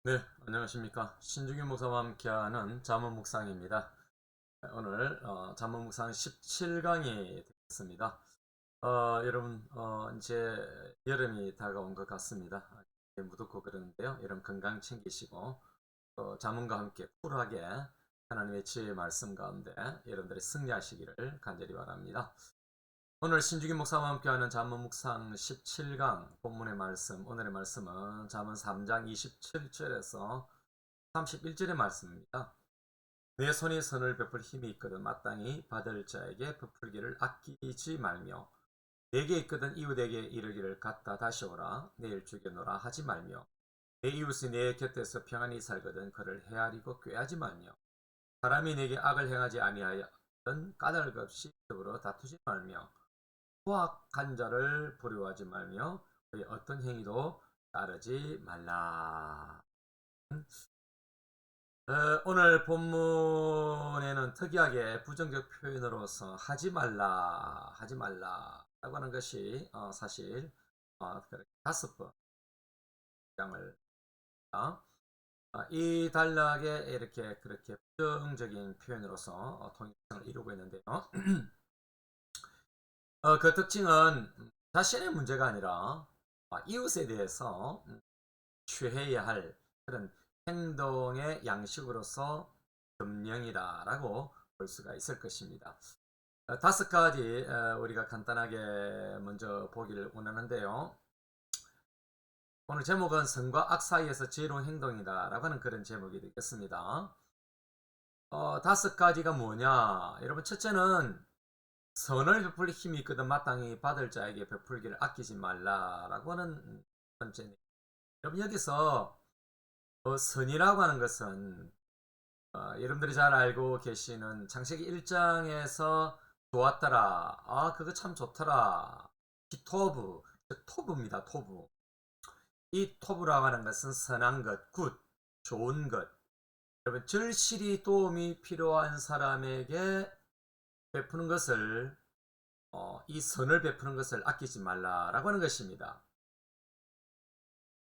네, 안녕하십니까. 신중규 목사와 함께하는 잠언 묵상입니다. 오늘 잠언 묵상 17강이 되겠습니다. 여러분 이제 여름이 다가온 것 같습니다. 무덥고 그러는데요. 여러분 건강 챙기시고 잠언과 함께 쿨하게 하나님의 지혜의 말씀 가운데 여러분들이 승리하시기를 간절히 바랍니다. 오늘 신중기 목사와 함께하는 잠언 묵상 17강 본문의 말씀, 오늘의 말씀은 잠언 3장 27절에서 31절의 말씀입니다. 내 손이 선을 베풀 힘이 있거든 마땅히 받을 자에게 베풀기를 아끼지 말며 내게 있거든 이웃에게 이르기를 갔다 다시 오라 내일 주겠노라 하지 말며 내 이웃이 내 곁에서 평안히 살거든 그를 헤아리고 꾀하지 말며 사람이 내게 악을 행하지 아니하여든 까닭 없이 더불어 다투지 말며 포악한 자를 부러워하지 말며 그의 어떤 행위도 따르지 말라. 오늘 본문에는 특이하게 부정적 표현으로서 하지 말라, 하지 말라 라고 하는 것이 사실 다섯 번 장을 이 단락에 이렇게 그렇게 부정적인 표현으로서 통일성을 이루고 있는데요. 그 특징은 자신의 문제가 아니라 이웃에 대해서 취해야 할 그런 행동의 양식으로서 금령이다라고 볼 수가 있을 것입니다. 다섯 가지 우리가 간단하게 먼저 보기를 원하는데요. 오늘 제목은 선과 악 사이에서 지혜로운 행동이다라고 하는 그런 제목이 되겠습니다. 다섯 가지가 뭐냐? 여러분 첫째는 선을 베풀 힘이 있거든 마땅히 받을 자에게 베풀기를 아끼지 말라라고 하는 번째. 여러분 여기서 선이라고 하는 것은 여러분들이 잘 알고 계시는 창세기 1장에서 좋았더라. 그거 참 좋더라. 기토브, 토브입니다. 토브. 이 토브라고 하는 것은 선한 것, 굿, 좋은 것. 여러분 절실히 도움이 필요한 사람에게 베푸는 것을 이 선을 베푸는 것을 아끼지 말라라고 하는 것입니다.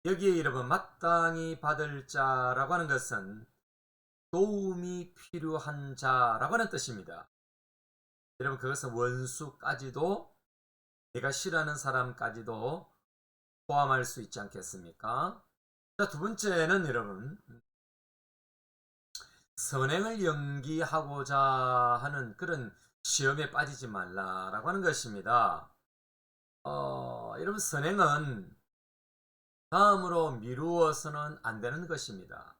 여기에 여러분 마땅히 받을 자라고 하는 것은 도움이 필요한 자라고 하는 뜻입니다. 여러분 그것은 원수까지도 내가 싫어하는 사람까지도 포함할 수 있지 않겠습니까? 자, 두 번째는 여러분 선행을 연기하고자 하는 그런 시험에 빠지지 말라라고 하는 것입니다. 여러분 선행은 다음으로 미루어서는 안 되는 것입니다.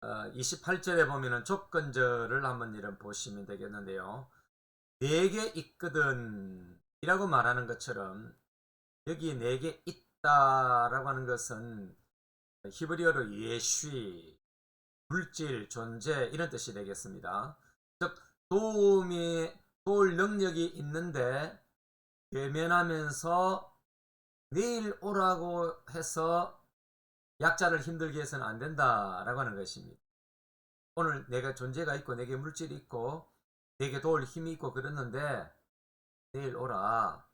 28절에 보면은 조건절을 한번 이런 보시면 되겠는데요. 내게 있거든 이라고 말하는 것처럼 여기 내게 있다라고 하는 것은 히브리어로 예쉬, 물질, 존재 이런 뜻이 되겠습니다. 즉 도울 능력이 있는데 외면하면서 내일 오라고 해서 약자를 힘들게 해서는 안 된다라고 하는 것입니다. 오늘 내가 존재가 있고 내게 물질이 있고 내게 도울 힘이 있고 그랬는데 내일 오라.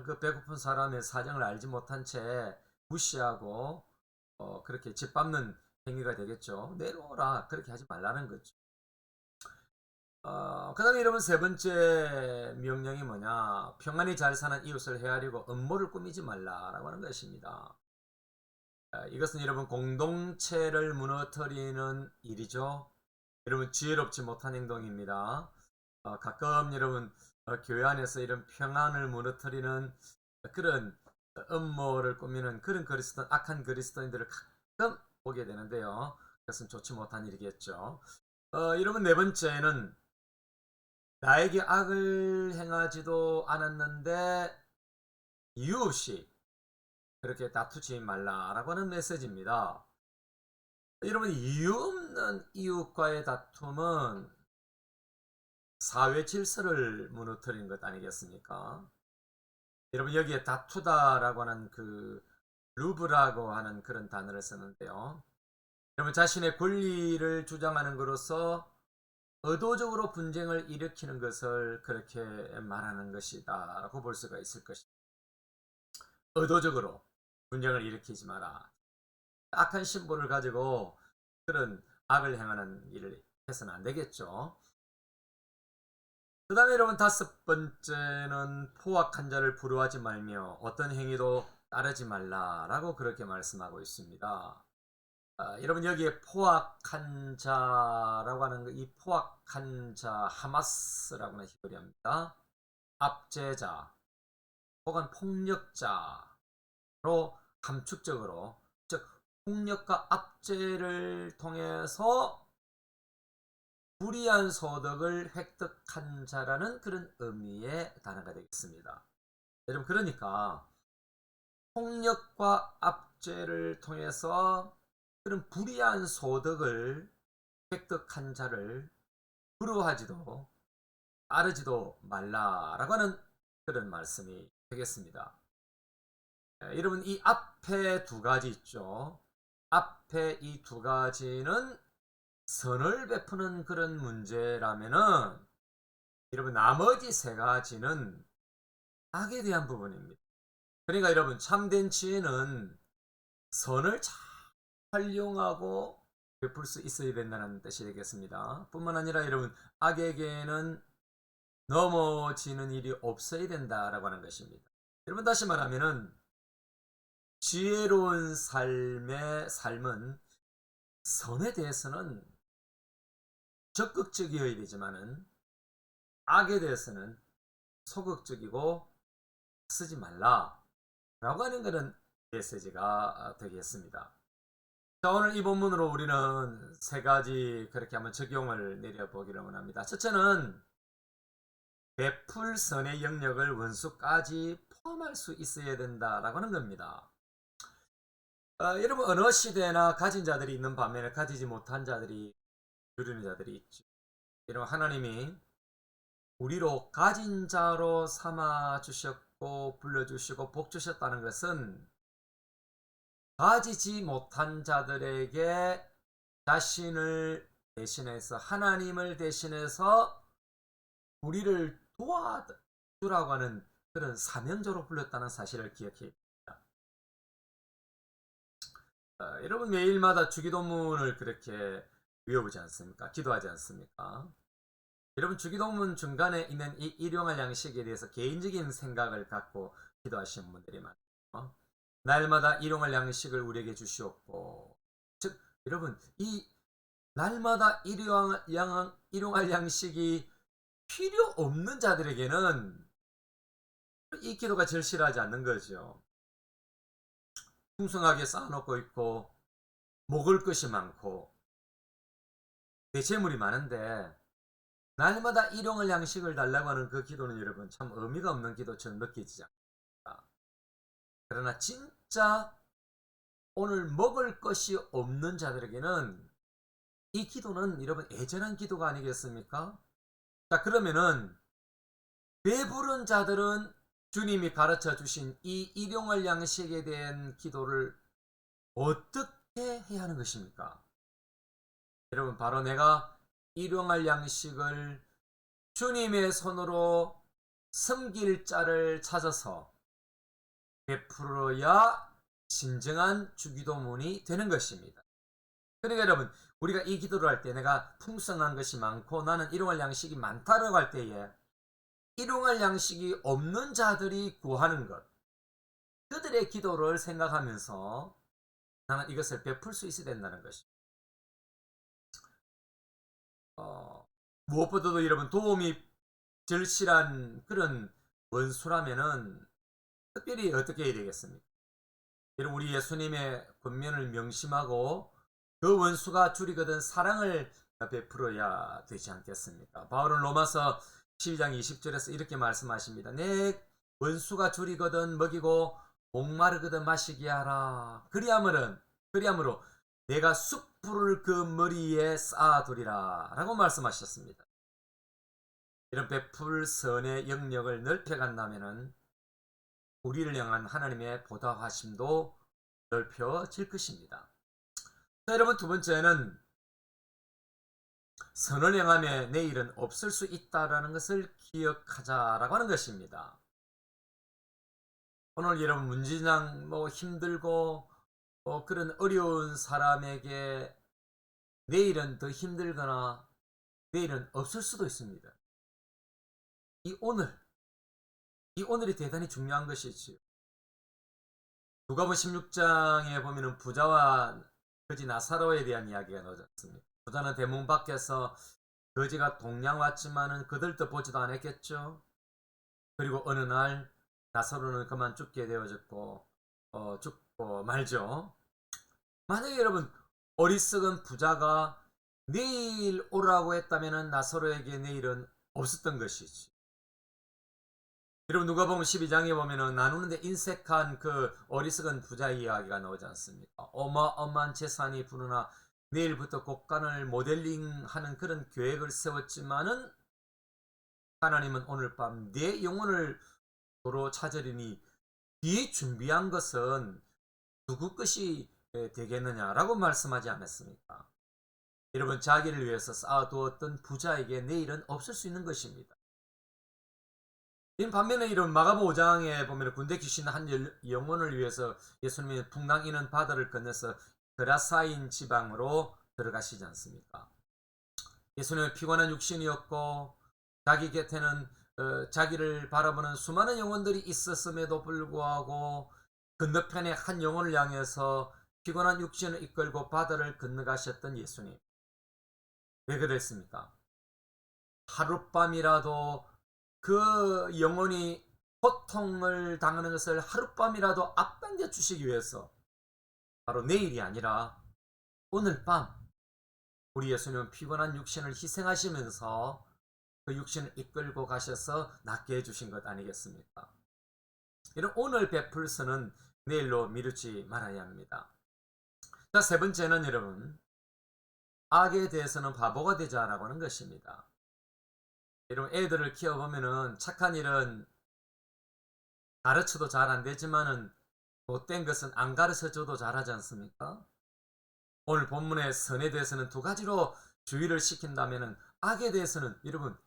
그 배고픈 사람의 사정을 알지 못한 채 무시하고 그렇게 짓밟는 행위가 되겠죠. 내일 오라. 그렇게 하지 말라는 거죠. 그 다음에 여러분 세 번째 명령이 뭐냐. 평안히 잘 사는 이웃을 헤아리고 음모를 꾸미지 말라라고 하는 것입니다. 이것은 여러분 공동체를 무너뜨리는 일이죠. 여러분 지혜롭지 못한 행동입니다. 가끔 여러분 교회 안에서 이런 평안을 무너뜨리는 그런 음모를 꾸미는 그런 악한 그리스도인들을 가끔 보게 되는데요. 그것은 좋지 못한 일이겠죠. 여러분 네 번째는 나에게 악을 행하지도 않았는데 이유 없이 그렇게 다투지 말라라고 하는 메시지입니다. 여러분 이유 없는 이웃과의 다툼은 사회 질서를 무너뜨리는 것 아니겠습니까? 여러분 여기에 다투다라고 하는 그 루브라고 하는 그런 단어를 쓰는데요. 여러분 자신의 권리를 주장하는 것으로서 의도적으로 분쟁을 일으키는 것을 그렇게 말하는 것이다 라고 볼 수가 있을 것입니다. 의도적으로 분쟁을 일으키지 마라. 악한 심보를 가지고 그런 악을 행하는 일을 해서는 안 되겠죠. 그 다음에 여러분 다섯 번째는 포악한 자를 부러워하지 말며 어떤 행위도 따르지 말라라고 그렇게 말씀하고 있습니다. 여러분 여기에 포악한 자라고 하는 이 포악한 자 하마스라고 하는 히브리어입니다. 압제자 혹은 폭력자로 함축적으로, 즉 폭력과 압제를 통해서 불이한 소득을 획득한 자라는 그런 의미의 단어가 되겠습니다. 여러분 그러니까 폭력과 압제를 통해서 그런 불이한 소득을 획득한 자를 부러워하지도 따르지도 말라라고 하는 그런 말씀이 되겠습니다. 여러분 이 앞에 두 가지 있죠. 앞에 이 두 가지는 선을 베푸는 그런 문제라면은 여러분 나머지 세 가지는 악에 대한 부분입니다. 그러니까 여러분 참된 지혜는 선을 잘 활용하고 베풀 수 있어야 된다는 뜻이 되겠습니다. 뿐만 아니라 여러분 악에게는 넘어지는 일이 없어야 된다라고 하는 것입니다. 여러분 다시 말하면은 지혜로운 삶은 선에 대해서는 적극적이어야 되지만은 악에 대해서는 소극적이고 쓰지 말라 라고 하는 그런 메시지가 되겠습니다. 자, 오늘 이 본문으로 우리는 세 가지 그렇게 한번 적용을 내려보기를 원합니다. 첫째는 베풀선의 영역을 원수까지 포함할 수 있어야 된다라고 하는 겁니다. 여러분 어느 시대나 가진 자들이 있는 반면에 가지지 못한 자들이, 누리는 자들이 있죠. 여러분 하나님이 우리로 가진 자로 삼아 주셨고 불러주시고 복 주셨다는 것은 가지지 못한 자들에게 자신을 대신해서, 하나님을 대신해서 우리를 도와주라고 하는 그런 사명조로 불렀다는 사실을 기억해야 됩니다. 여러분 매일마다 주기도문을 그렇게 외우지 않습니까? 기도하지 않습니까? 여러분 주기도문 중간에 있는 이 일용할 양식에 대해서 개인적인 생각을 갖고 기도하시는 분들이 많아요. 날마다 일용할 양식을 우리에게 주시옵고, 즉 여러분 이 날마다 일용할 양식이 필요 없는 자들에게는 이 기도가 절실하지 않는 거죠. 풍성하게 쌓아놓고 있고 먹을 것이 많고 대체물이 많은데 날마다 일용할 양식을 달라고 하는 그 기도는 여러분 참 의미가 없는 기도처럼 느껴지지 않습니까? 그러나 진짜 오늘 먹을 것이 없는 자들에게는 이 기도는 여러분 애절한 기도가 아니겠습니까? 자, 그러면은 배부른 자들은 주님이 가르쳐 주신 이 일용할 양식에 대한 기도를 어떻게 해야 하는 것입니까? 여러분 바로 내가 일용할 양식을 주님의 손으로 섬길 자를 찾아서 베풀어야 진정한 주기도문이 되는 것입니다. 그러니까 여러분 우리가 이 기도를 할 때 내가 풍성한 것이 많고 나는 일용할 양식이 많다라고 할 때에 일용할 양식이 없는 자들이 구하는 것, 그들의 기도를 생각하면서 나는 이것을 베풀 수 있어야 된다는 것입니다. 무엇보다도 여러분 도움이 절실한 그런 원수라면은 특별히 어떻게 해야 되겠습니까? 여러분 우리 예수님의 권면을 명심하고 그 원수가 줄이거든 사랑을 베풀어야 되지 않겠습니까? 바울은 로마서 12장 20절에서 이렇게 말씀하십니다. 내 원수가 줄이거든 먹이고 목마르거든 마시게 하라. 그리함으로 내가 숯불을 그 머리에 쌓아두리라 라고 말씀하셨습니다. 이런 베풀 선의 영역을 넓혀간다면 우리를 향한 하나님의 보답하심도 넓혀질 것입니다. 자, 여러분 두 번째는 선을 행하며 내일은 없을 수 있다라는 것을 기억하자라고 하는 것입니다. 오늘 여러분 문진장 힘들고 그런 어려운 사람에게 내일은 더 힘들거나 내일은 없을 수도 있습니다. 이 오늘, 이 오늘이 대단히 중요한 것이지요. 누가복음 16장에 보면은 부자와 거지 나사로에 대한 이야기가 나오지 않습니까? 부자는 대문 밖에서 거지가 동양 왔지만은 그들도 보지도 않았겠죠. 그리고 어느 날 나사로는 그만 죽게 되어졌고 죽고 말죠. 만약에 여러분 어리석은 부자가 내일 오라고 했다면 나사로에게 내일은 없었던 것이지. 여러분 누가복음 12장에 보면은 나누는데 인색한 그 어리석은 부자의 이야기가 나오지 않습니까? 어마어마한 재산이 부르나 내일부터 곡간을 모델링하는 그런 계획을 세웠지만은 하나님은 오늘 밤 내 영혼을 도로 찾으리니 뒤에 준비한 것은 누구 것이 되겠느냐라고 말씀하지 않았습니까? 여러분 자기를 위해서 쌓아두었던 부자에게 내일은 없을 수 있는 것입니다. 반면에 이런 마가복음 5장에 보면 군대 귀신 한 영혼을 위해서 예수님이 풍랑이는 바다를 건너서 그라사인 지방으로 들어가시지 않습니까? 예수님은 피곤한 육신이었고 자기 곁에는 자기를 바라보는 수많은 영혼들이 있었음에도 불구하고 건너편에 한 영혼을 향해서 피곤한 육신을 이끌고 바다를 건너가셨던 예수님. 왜 그랬습니까? 하룻밤이라도 그 영혼이 고통을 당하는 것을 하룻밤이라도 앞당겨 주시기 위해서 바로 내일이 아니라 오늘 밤 우리 예수님은 피곤한 육신을 희생하시면서 그 육신을 이끌고 가셔서 낫게 해주신 것 아니겠습니까? 이런 오늘 베풀스는 내일로 미루지 말아야 합니다. 자, 세 번째는 여러분 악에 대해서는 바보가 되자라고 하는 것입니다. 여러분 애들을 키워보면은 착한 일은 가르쳐도 잘 안 되지만은 못된 것은 안 가르쳐줘도 잘하지 않습니까? 오늘 본문의 선에 대해서는 두 가지로 주의를 시킨다면은 악에 대해서는 여러분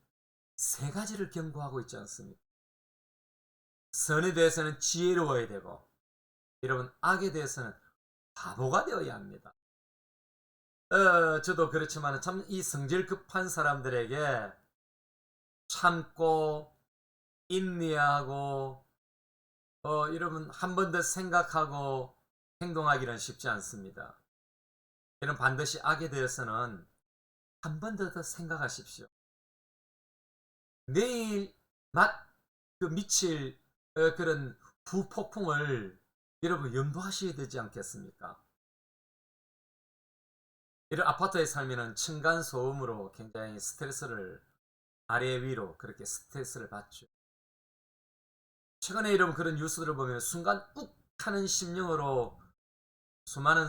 세 가지를 경고하고 있지 않습니까? 선에 대해서는 지혜로워야 되고 여러분 악에 대해서는 바보가 되어야 합니다. 저도 그렇지만 참 이 성질 급한 사람들에게 참고 인내하고 여러분 한 번 더 생각하고 행동하기는 쉽지 않습니다. 여러분 반드시 악에 대해서는 한 번 더 생각하십시오. 내일 그 미칠 그런 후폭풍을 여러분 염두하셔야 되지 않겠습니까? 이런 아파트에 살면은 층간 소음으로 굉장히 스트레스를 아래 위로 그렇게 스트레스를 받죠. 최근에 이런 그런 뉴스들을 보면 순간 욱 하는 심령으로 수많은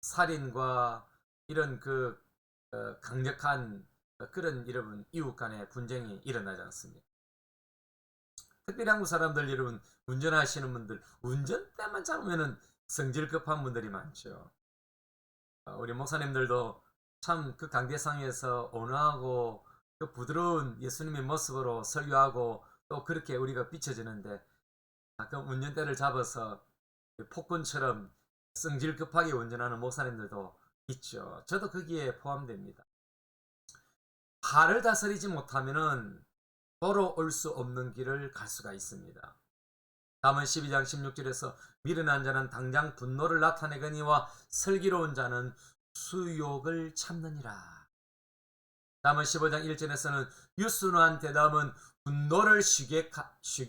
살인과 이런 그 강력한 그런 여러분 이웃 간의 분쟁이 일어나지 않습니다. 특별히 한국 사람들 여러분 운전하시는 분들 운전대만 잡으면은 성질 급한 분들이 많죠. 우리 목사님들도 참 그 강대상에서 온화하고 그 부드러운 예수님의 모습으로 설교하고 또 그렇게 우리가 비춰지는데 가끔 운전대를 잡아서 폭군처럼 성질 급하게 운전하는 목사님들도 있죠. 저도 거기에 포함됩니다. 발을 다스리지 못하면은 돌아올 수 없는 길을 갈 수가 있습니다. 다음은 12장 16절에서 미련한 자는 당장 분노를 나타내거니와 슬기로운 자는 수욕을 참느니라. 다음은 15장 1절에서는 유순한 대담은 분노를 쉬게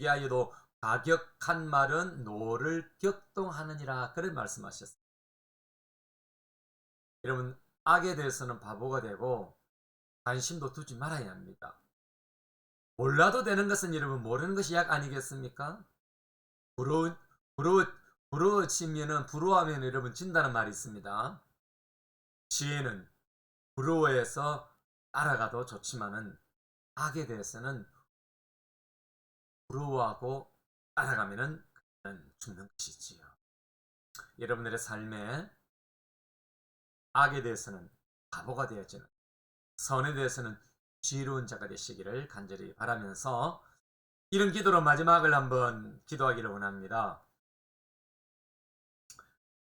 하여도 가격한 말은 노를 격동하느니라. 그런 말씀하셨습니다. 여러분 악에 대해서는 바보가 되고 관심도 두지 말아야 합니다. 몰라도 되는 것은 여러분 모르는 것이 약 아니겠습니까? 부러워지면은 여러분 진다는 말이 있습니다. 지혜는 부러워해서 따라가도 좋지만은 악에 대해서는 부러워하고 따라가면은 죽는 것이지요. 여러분들의 삶에 악에 대해서는 바보가 되어지는 선에 대해서는 지혜로운 자가 되시기를 간절히 바라면서 이런 기도로 마지막을 한번 기도하기를 원합니다.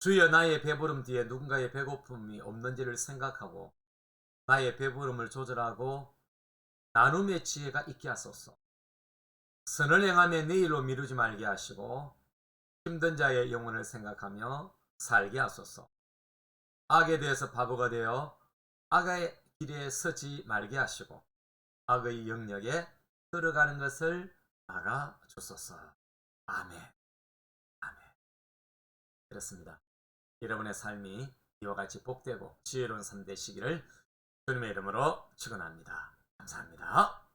주여 나의 배부름 뒤에 누군가의 배고픔이 없는지를 생각하고 나의 배부름을 조절하고 나눔의 지혜가 있게 하소서. 선을 행하며 내일로 미루지 말게 하시고 힘든 자의 영혼을 생각하며 살게 하소서. 악에 대해서 바보가 되어 악의 길에 서지 말게 하시고 악의 영역에 들어가는 것을 막아 주소서. 아멘. 아멘. 그렇습니다. 여러분의 삶이 이와 같이 복되고 지혜로운 삶 되시기를 주님의 이름으로 축원합니다. 감사합니다.